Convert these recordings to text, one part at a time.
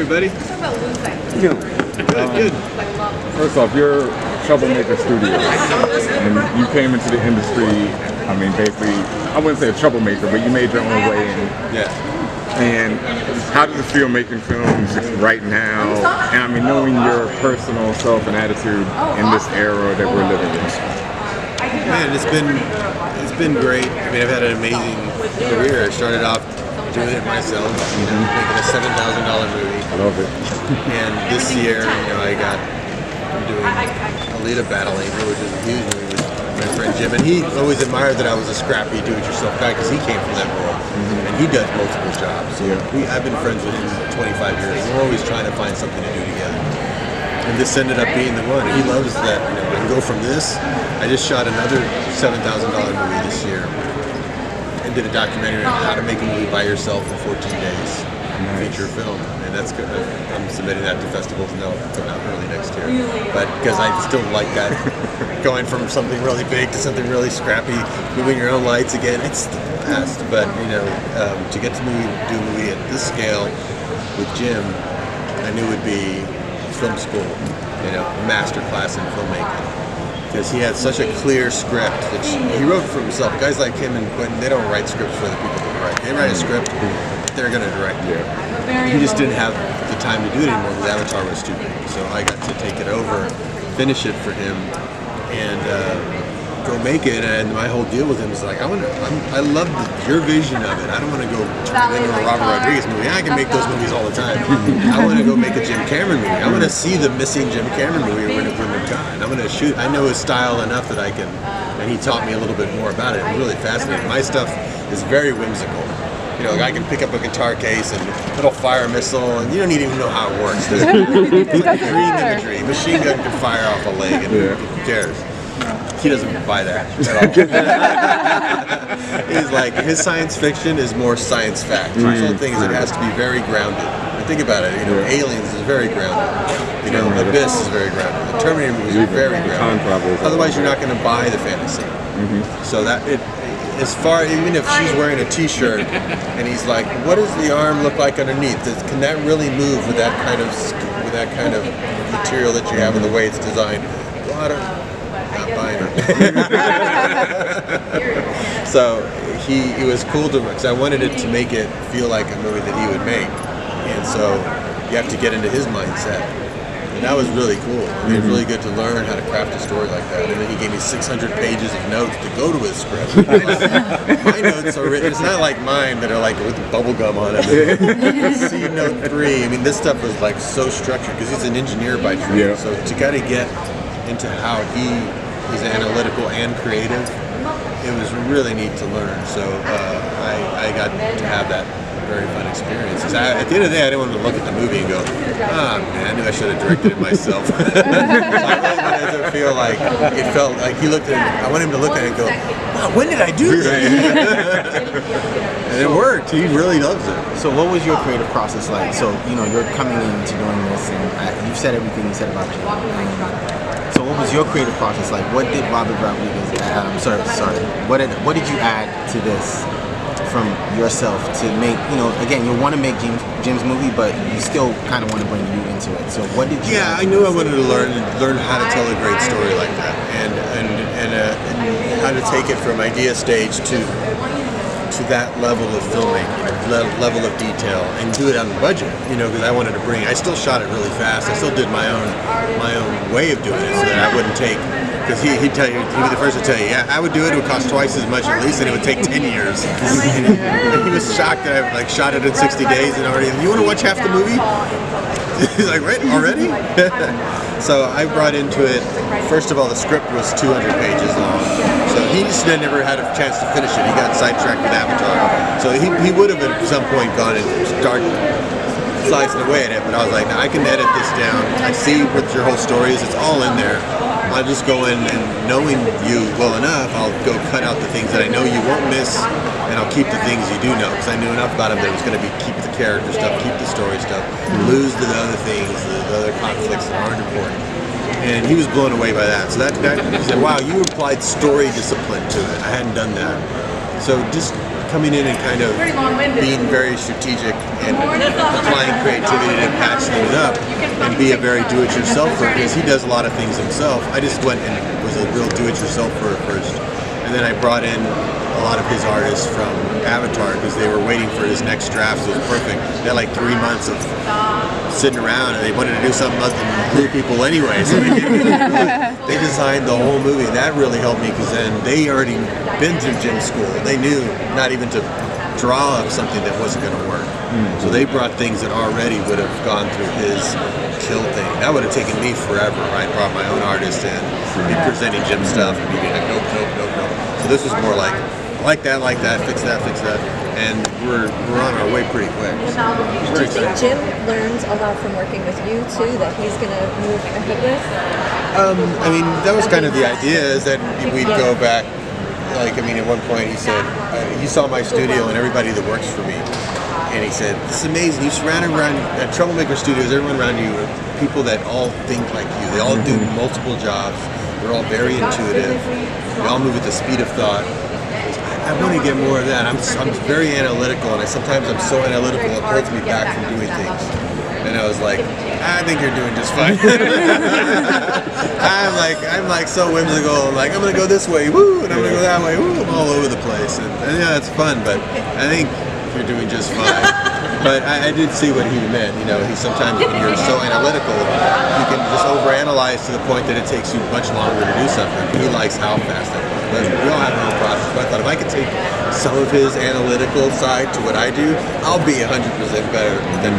everybody. Good. First off, you're Troublemaker Studios, and you came into the industry. I mean, basically, I wouldn't say a troublemaker, but you made your own way in. Yeah. And how does it feel making films right now? And I mean, knowing your personal self and attitude in this era that we're living in. Man, it's been great. I mean, I've had an amazing career. I started off doing it myself, making a $7,000 movie. I love it. And this year, I'm doing Alita Battle Angel, which is a huge movie with my friend Jim. And he always admired that I was a scrappy do-it-yourself guy because he came from that world. And he does multiple jobs. So I've been friends with him for 25 years. We're always trying to find something to do together. And this ended up being the one. He loves that, I can go from this. I just shot another $7,000 movie this year and did a documentary on how to make a movie by yourself in 14 days. Feature film, and that's good. I'm submitting that to festivals and they'll come out early next year. But because I still like that, going from something really big to something really scrappy, moving your own lights again, it's the best. But to get to do a movie at this scale with Jim, I knew would be film school, master class in filmmaking. Because he had such a clear script that he wrote for himself. Guys like him and Quentin, they don't write scripts for the people to write. They write a script, they're going to direct it. He just didn't have the time to do it anymore because Avatar was too big. So I got to take it over, finish it for him, and go make it. And my whole deal with him is like, I love your vision of it. I don't want to go turn it into a Robert Rodriguez movie. I can make those movies all the time. I want to go make a Jim Cameron movie. I want to see the missing Jim Cameron movie when it's gone. I'm going to shoot. I know his style enough that I can, and he taught me a little bit more about it. It was really fascinating. My stuff is very whimsical. I can pick up a guitar case and it'll fire a missile, and you don't even know how it works. There's like dream imagery. Machine gun can fire off a leg, and who cares? He doesn't buy that at all. He's like, his science fiction is more science fact. His whole thing is it has to be very grounded. And think about it, Aliens is very grounded. Abyss is very grounded. The Terminator movies are very grounded. Otherwise, you're not going to buy the fantasy. So that even if she's wearing a T-shirt and he's like, what does the arm look like underneath? Can that really move with that kind of material that you have and the way it's designed? Well, not buying it. So it was cool because I wanted it to make it feel like a movie that he would make, and so you have to get into his mindset. And that was really cool. I mean, it was really good to learn how to craft a story like that. And then he gave me 600 pages of notes to go to his script. My notes are written, it's not like mine that are like with bubble gum on it. See note 3. I mean, this stuff was like so structured because he's an engineer by trade. So to kind of get into how he is analytical and creative, it was really neat to learn. So I got to have that very fun experience. At the end of the day, I didn't want to look at the movie and go, man, I knew I should have directed it myself. So I really wanted to feel like, it felt like he looked at it, I wanted him to look at it and go, wow, when did I do this? And it worked. He really loves it. So what was your creative process like? So, you're coming into doing this, and you've said everything you said about you. So what was your creative process like? What did Robert Rodriguez add? What did you add to this from yourself to make, again, you want to make Jim's movie, but you still kind of want to bring you into it. So what did you I knew I wanted to learn how to tell a great story like that, and how to take it from idea stage to that level of filmmaking, level of detail, and do it on the budget, because I wanted to I still shot it really fast. I still did my own way of doing it so that I wouldn't take, because he'd be the first to tell you, I would do it, it would cost twice as much at least, and it would take 10 years. And he was shocked that I shot it in 60 days and already, you want to watch half the movie? He's like, right, already? So I brought into it, first of all, the script was 200 pages long. So he just never had a chance to finish it. He got sidetracked with Avatar. So he would have at some point gone and started slicing away at it, but I was like, I can edit this down. I see what your whole story is. It's all in there. I'll just go in and knowing you well enough, I'll go cut out the things that I know you won't miss, and I'll keep the things you do know, because I knew enough about him that it was going to be keep the character stuff, keep the story stuff, lose the other things, the other conflicts that aren't important. And he was blown away by that. So he said, wow, you applied story discipline to it. I hadn't done that. So just coming in and kind of being very strategic and applying creativity to patch things up and be a very do-it-yourselfer, because he does a lot of things himself. I just went and was a real do-it-yourselfer at first. And then I brought in a lot of his artists from Avatar because they were waiting for his next draft, so it was perfect. They had like 3 months of sitting around and they wanted to do something other than glue people anyway, so they designed the whole movie, and that really helped me because then they already been through gym school. They knew not even to draw up something that wasn't going to work. So they brought things that already would have gone through his kill thing. That would have taken me forever. I brought my own artist in, be presenting gym stuff, and be like, nope. So this was more like that, fix that, and we're on our way pretty quick. Do you think Jim learns a lot from working with you too, that he's going to move ahead with? I mean, that was kind of the idea, is that we'd go back. Like, I mean, at one point he said, he saw my studio and everybody that works for me, and he said, "This is amazing. You surrounded around at Troublemaker Studios, everyone around you are people that all think like you. They all do multiple jobs. They're all very intuitive. They all move at the speed of thought. I want to get more of that. I'm very analytical, and sometimes I'm so analytical it holds me back from doing things." And I was like, I think you're doing just fine. I'm like so whimsical. I'm like, I'm gonna go this way, woo, and I'm gonna go that way, woo. I'm all over the place, and yeah, it's fun. But I think you're doing just fine. But I did see what he meant. You know, he sometimes when you're so analytical, you can just overanalyze to the point that it takes you much longer to do something. He likes how fast that goes. But we all have our own process. But I thought if I could take some of his analytical side to what I do, I'll be 100% better than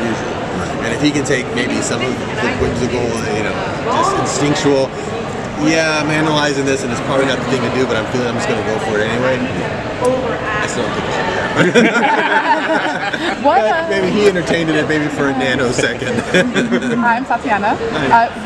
usual. And if he can take maybe some of the whimsical, you know, just instinctual, yeah, I'm analyzing this and it's probably not the thing to do, but I'm feeling I'm just going to go for it anyway, I still don't think it should be happening. Maybe he entertained it maybe for a nanosecond. Hi, I'm Tatiana.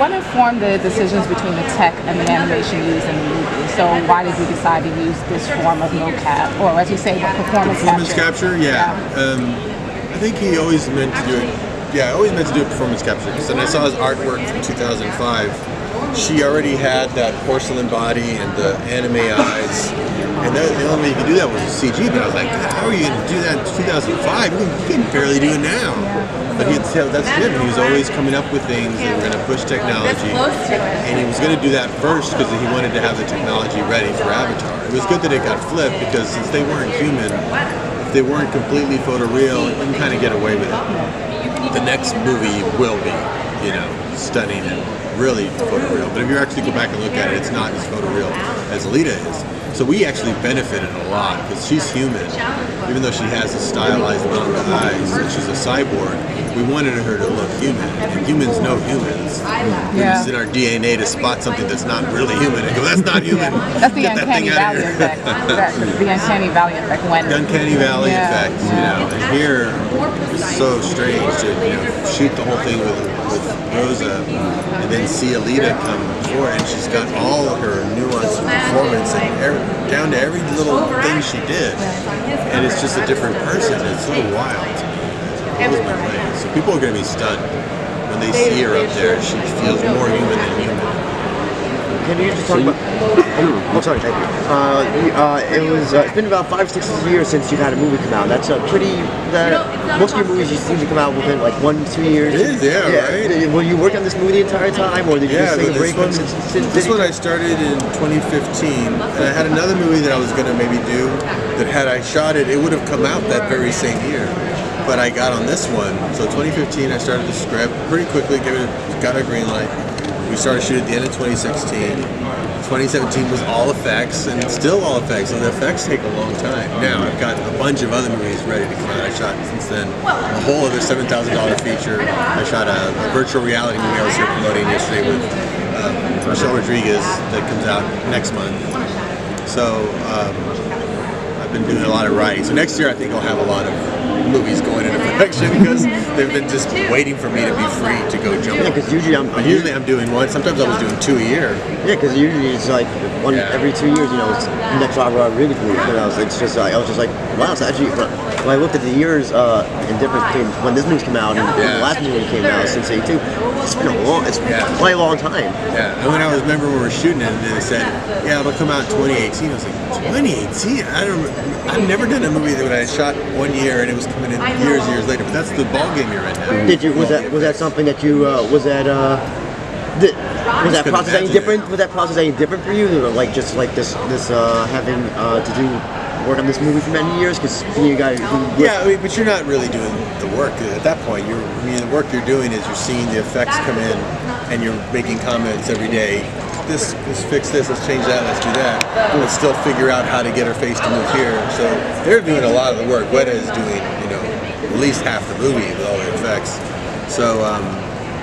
What informed the decisions between the tech and the animation used in the movie? So why did you decide to use this form of mocap, or as you say, performance capture? Yeah. I think he always meant to do it. Yeah, I always meant to do a performance capture, because then I saw his artwork from 2005. She already had that porcelain body and the anime eyes, and the only way you could do that was CG. But I was like, how are you going to do that in 2005? You can barely do it now. But that's him. He was always coming up with things that were going to push technology, and he was going to do that first because he wanted to have the technology ready for Avatar. It was good that it got flipped, because since they weren't human, if they weren't completely photoreal, you can kind of get away with it. The next movie will be, you know, stunning and really photoreal. But if you actually go back and look at it, it's not as photoreal as Alita is. So we actually benefited a lot, because she's human. Even though she has the stylized manga eyes and she's a cyborg, we wanted her to look human. And humans know humans. It's in our DNA to spot something that's not really human and go, that's not human. That's the uncanny valley effect. The uncanny valley effect. The uncanny valley effect, you know. And here, it's so strange to, you know, shoot the whole thing with Rosa and then see Alita come forward, and she's got all of her nuance and performance and down to every little thing she did, and it's just a different person. It's so wild. It blows my mind. So people are going to be stunned when they see her up there. She feels more human than human. Can you just talk about? Oh, sorry, thank you. It's been about 5-6 years since you've had a movie come out. That's a pretty. Most of your movies you seem to come out within like 1-2 years. It is, right? Were you working on this movie the entire time, or did you just take a break? This one I started in 2015, and I had another movie that I was going to maybe do. That had I shot it, it would have come out that very same year. But I got on this one, so 2015 I started the script pretty quickly, got a green light. We started shooting at the end of 2016. 2017 was all effects, and it's still all effects, and the effects take a long time. Now I've got a bunch of other movies ready to come out. I shot since then a whole other $7,000 feature. I shot a virtual reality movie I was here promoting yesterday with Michelle Rodriguez that comes out next month. So I've been doing a lot of writing. So next year I think I'll have a lot of movies going into production, because they've been just waiting for me to be free to go jump. Yeah, because usually I'm doing one. Sometimes I was doing 2 a year. Yeah, because usually it's like one every 2 years. You know, it's next Rob really cool. You know, it's just I was just like, wow, it's actually when I looked at the years and difference between when this movie came out and the last movie came out since '82, it's been quite a long time. Yeah, and when I remember when we were shooting it, and they said, "Yeah, it'll come out in 2018." I was like, "2018? I've never done a movie that I shot 1 year and it was coming in years later." But that's the ball game you're in now. Did you? Was that something that you was that? Was that process any different? Was that process any different for you? Like just like this having to do work on this movie for many years? Because you guys, but you're not really doing the work at that point. The work you're doing is you're seeing the effects come in, and you're making comments every day. Let's fix this. Let's change that. Let's do that. Let's still figure out how to get her face to move here. So they're doing a lot of the work. Weta is doing at least half the movie with all the effects. So.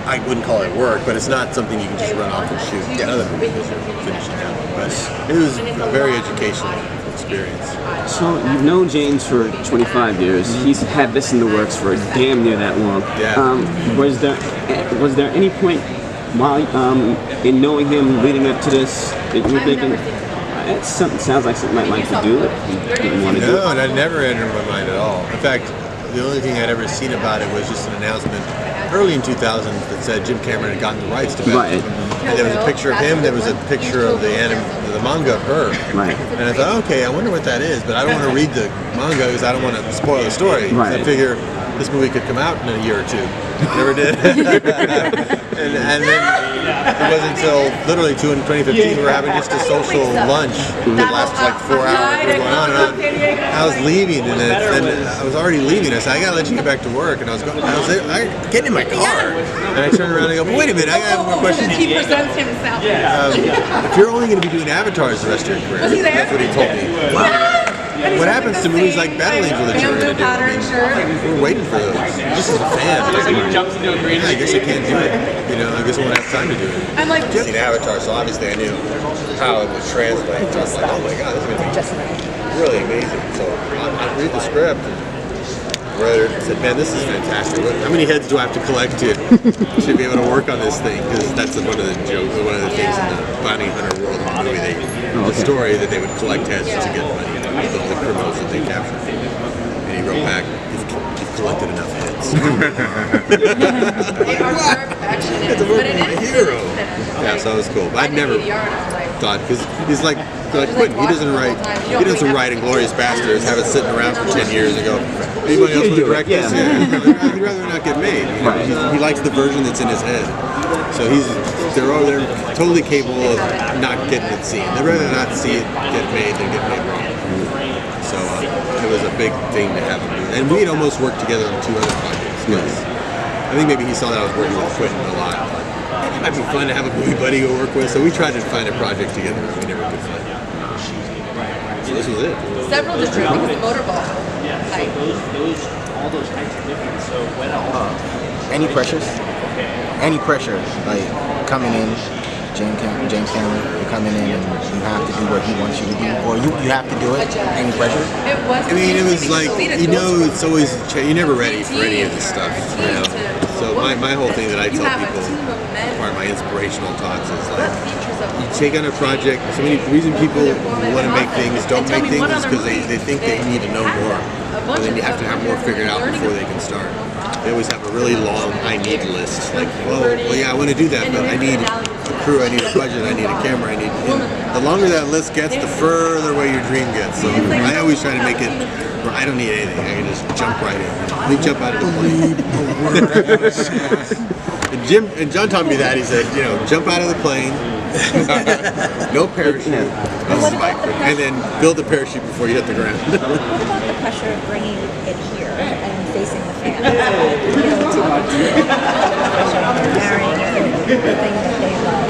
I wouldn't call it work, but it's not something you can just run off and shoot another movie because you're finishing out. But it was a very educational experience. So you've known James for 25 years. He's had this in the works for damn near that long. Yeah. Was there any point while in knowing him leading up to this that you were thinking, it sounds like something I'd like to do it. You didn't want to do it? No, and that never entered my mind at all. In fact, the only thing I'd ever seen about it was just an announcement early in 2000 that said Jim Cameron had gotten the rights to Battle. Right. And there was a picture of him, there was a picture of the manga of her. Right. And I thought, okay, I wonder what that is, but I don't want to read the manga because I don't want to spoil the story. Right. So I figure this movie could come out in a year or two. Never did. and then it wasn't until literally 2015 we were having just a social lunch that lasted like 4 hours. We were going on and on. I was leaving, and I was already leaving. I said, I gotta let you get back to work. And I was getting in my car, and I turned around and I go, but wait a minute, I got more questions. He presents himself. If you're only going to be doing avatars the rest of your career, that's what he told me. What happens to movies like Battle Angel that you're going to do? I mean, we're waiting for those. Just as a fan, I guess I can't do it. I guess I won't have time to do it. I'm like, I've seen Avatar, so obviously I knew how it would translate. So I was like, oh my god, this is going to be really amazing. So I read the script and read it and said, man, this is fantastic. How many heads do I have to collect to be able to work on this thing? Because that's one of the things in the bounty hunter world of the movie. The story that they would collect heads to get money with all the criminals that they captured. And he wrote back, you've collected enough heads. It's a work of a hero. Yeah, so it was cool. But I'd never thought, because he's like Quentin, he doesn't write Inglourious Basterds, have it sitting around for 10 years and go, anybody else would direct this? He'd rather not get made. He likes the version that's in his head. So they're totally capable of not getting it seen. They'd rather not see it get made than get made wrong. So it was a big thing to have him do. And we had almost worked together on 2 other projects. I think maybe he saw that I was working with Quentin a lot. It might be fun to have a movie buddy go work with, so we tried to find a project together that we never could find. So this was it. several different because the motorball. All those heights are different. So when any pressures? Any pressure, like coming in, James Cameron, you're coming in and you have to do what he wants you to do, or you have to do it. Any pressure? It was like, it's always, you're never ready for any of this stuff, So my whole thing that I tell people, part of my inspirational talks is like, you take on a project, the reason people want to make things, don't make things is because they think they need to know more. And then you have to have more figured out before they can start. They always have a really long I need list. Like, well yeah, I want to do that, but I need a crew, I need a budget, I need a camera, the longer that list gets, the further away your dream gets. So I always try to make it where I don't need anything. I can just jump right in. Let me jump out of the plane. And John taught me that. He said, jump out of the plane, no parachute, and then build a parachute before you hit the ground. What about the pressure of bringing it here and facing the fans? Marrying the thing that they love.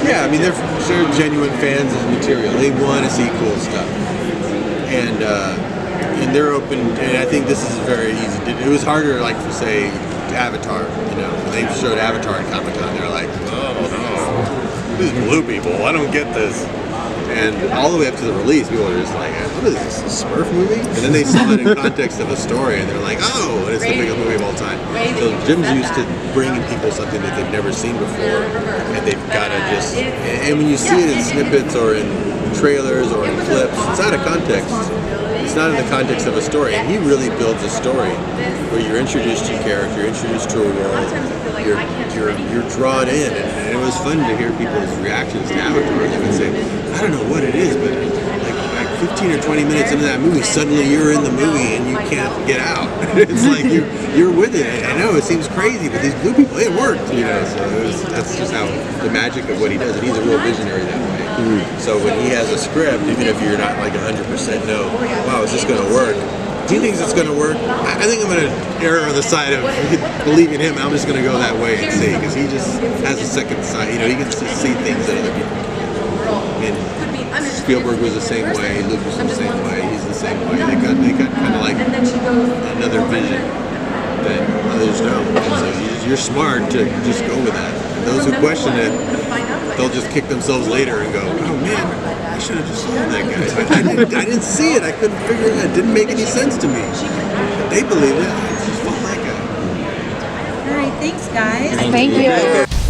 Yeah, they're genuine fans of the material. They want to see cool stuff, and they're open. And I think this is very easy. It was harder, like for say Avatar. When they showed Avatar at Comic-Con, they're like, oh no, these blue people, I don't get this. And all the way up to the release, people were just like, what is this, a Smurf movie? And then they saw it in context of a story, and they're like, oh, and it's the biggest movie of all time. So Jim's used to bringing people something that they've never seen before, and they've got to just, and when you see it in snippets or in trailers or in clips, it's out of context. It's not in the context of a story, and he really builds a story where you're introduced to a character, you're introduced to a world, you're drawn in, and it was fun to hear people's reactions to Avatar. They would say, I don't know what it is, but like 15 or 20 minutes into that movie, suddenly you're in the movie and you can't get out. It's like you're with it. I know it seems crazy, but these blue people, it worked, you know. So that's just how the magic of what he does, and he's a real visionary that way. So when he has a script, even if you're not like 100% no, wow, is this going to work? He thinks it's going to work. I think I'm going to err on the side of believing him. I'm just going to go that way and see, because he just has a second side. You know, he can just see things that other people can't. And Spielberg was the same way. Lucas was the same way. He's the same way. They got kind of like another vision that others don't. And so you're smart to just go with that. And those who question it, they'll just kick themselves later and go, oh man, I should have just followed that guy. I didn't see it. I couldn't figure it out. It didn't make any sense to me. But they believed it. I just followed that guy. All right, thanks guys. Thank you.